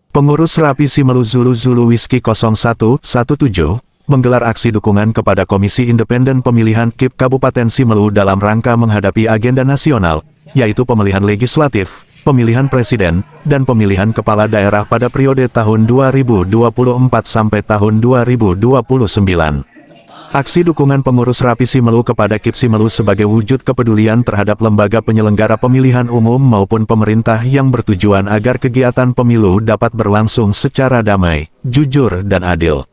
Pengurus Rapi Simelu Zulu Zulu Whiskey 0117 menggelar aksi dukungan kepada Komisi Independen Pemilihan KIP Kabupaten Simelu dalam rangka menghadapi agenda nasional, yaitu pemilihan legislatif, pemilihan presiden, dan pemilihan kepala daerah pada periode tahun 2024 sampai tahun 2029. Aksi dukungan pengurus Rapi Simelu kepada KIP Simelu sebagai wujud kepedulian terhadap lembaga penyelenggara pemilihan umum maupun pemerintah yang bertujuan agar kegiatan pemilu dapat berlangsung secara damai, jujur dan adil.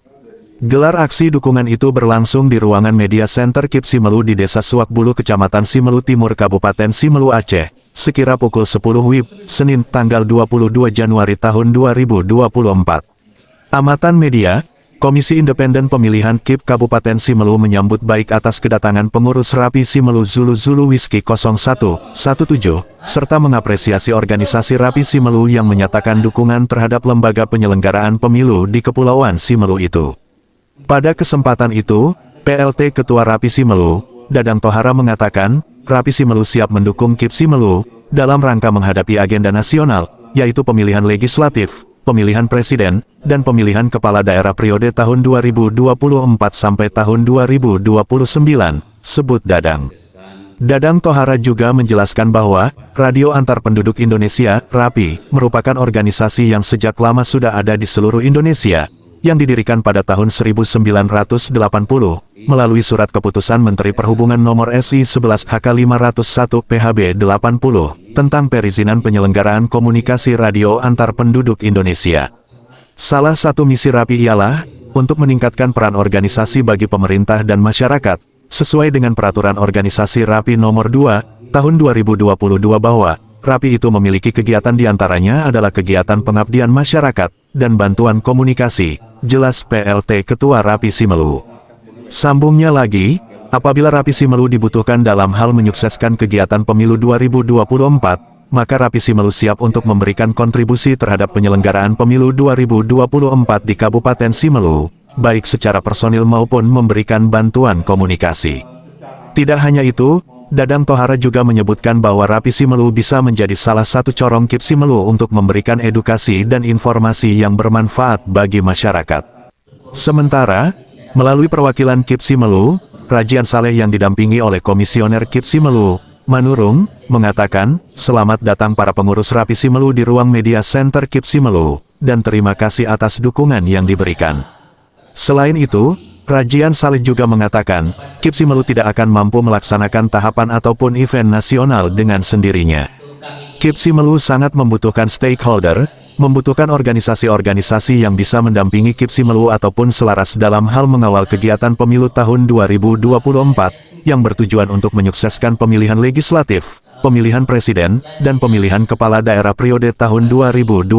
Gelar aksi dukungan itu berlangsung di ruangan Media Center KIP Simelu di Desa Suakbulu, Kecamatan Simelu Timur, Kabupaten Simelu, Aceh, sekira pukul 10 WIB, Senin, tanggal 22 Januari tahun 2024. Amatan media, Komisi Independen Pemilihan KIP Kabupaten Simelu menyambut baik atas kedatangan pengurus Rapi Simelu Zulu Zulu Whiskey 0117, serta mengapresiasi organisasi Rapi Simelu yang menyatakan dukungan terhadap lembaga penyelenggaraan pemilu di Kepulauan Simelu itu. Pada kesempatan itu, PLT Ketua Rapi Simelu, Dadang Tohara mengatakan, Rapi Simelu siap mendukung KIP Simelu dalam rangka menghadapi agenda nasional, yaitu pemilihan legislatif, pemilihan presiden, dan pemilihan kepala daerah periode tahun 2024 sampai tahun 2029, sebut Dadang. Dadang Tohara juga menjelaskan bahwa, Radio Antar Penduduk Indonesia, RAPI, merupakan organisasi yang sejak lama sudah ada di seluruh Indonesia, yang didirikan pada tahun 1980, melalui Surat Keputusan Menteri Perhubungan Nomor SI 11 HK 501 PHB 80, tentang perizinan penyelenggaraan komunikasi radio antar penduduk Indonesia. Salah satu misi Rapi ialah, untuk meningkatkan peran organisasi bagi pemerintah dan masyarakat, sesuai dengan Peraturan Organisasi Rapi Nomor 2, Tahun 2022 bahwa, Rapi itu memiliki kegiatan diantaranya adalah kegiatan pengabdian masyarakat, dan bantuan komunikasi, jelas PLT Ketua Rapi Simelu. Sambungnya lagi, apabila Rapi Simelu dibutuhkan dalam hal menyukseskan kegiatan pemilu 2024, maka Rapi Simelu siap untuk memberikan kontribusi terhadap penyelenggaraan pemilu 2024 di Kabupaten Simelu, baik secara personil maupun memberikan bantuan komunikasi. Tidak hanya itu, Dadang Tohara juga menyebutkan bahwa Rapi Simelu bisa menjadi salah satu corong KIP Simelu untuk memberikan edukasi dan informasi yang bermanfaat bagi masyarakat. Sementara, melalui perwakilan KIP Simelu, Rajian Saleh yang didampingi oleh Komisioner KIP Simelu, Manurung, mengatakan, selamat datang para pengurus Rapi Simelu di ruang Media Center KIP Simelu, dan terima kasih atas dukungan yang diberikan. Selain itu, Rajian Saleh juga mengatakan, KIP Simelu tidak akan mampu melaksanakan tahapan ataupun event nasional dengan sendirinya. KIP Simelu sangat membutuhkan stakeholder, membutuhkan organisasi-organisasi yang bisa mendampingi KIP Simelu ataupun selaras dalam hal mengawal kegiatan pemilu tahun 2024, yang bertujuan untuk menyukseskan pemilihan legislatif, pemilihan presiden, dan pemilihan kepala daerah periode tahun 2024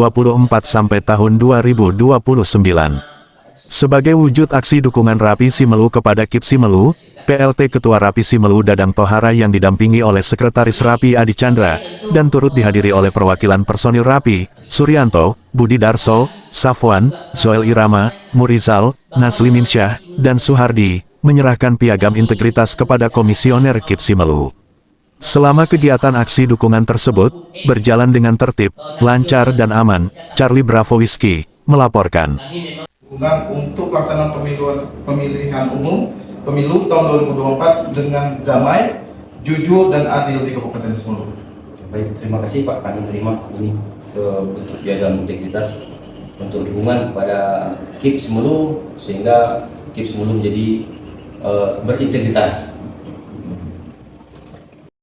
sampai tahun 2029. Sebagai wujud aksi dukungan Rapi Simelu kepada KIP Simelu, PLT Ketua Rapi Simelu Dadang Tohara yang didampingi oleh Sekretaris Rapi Adi Chandra, dan turut dihadiri oleh perwakilan personil Rapi, Suryanto, Budi Darso, Safwan, Zoel Irama, Murizal, Naslimin Syah, dan Suhardi, menyerahkan piagam integritas kepada Komisioner KIP Simelu. Selama kegiatan aksi dukungan tersebut, berjalan dengan tertib, lancar dan aman, Charlie Bravo Whiskey, melaporkan. Dukungan untuk pelaksanaan pemilihan umum pemilu tahun 2024 dengan damai, jujur dan adil di Kabupaten Simelu. Baik, terima kasih Pak. Kami terima ini sebentuk piagam integritas untuk dukungan kepada KIP Simelu sehingga KIP Simelu menjadi berintegritas.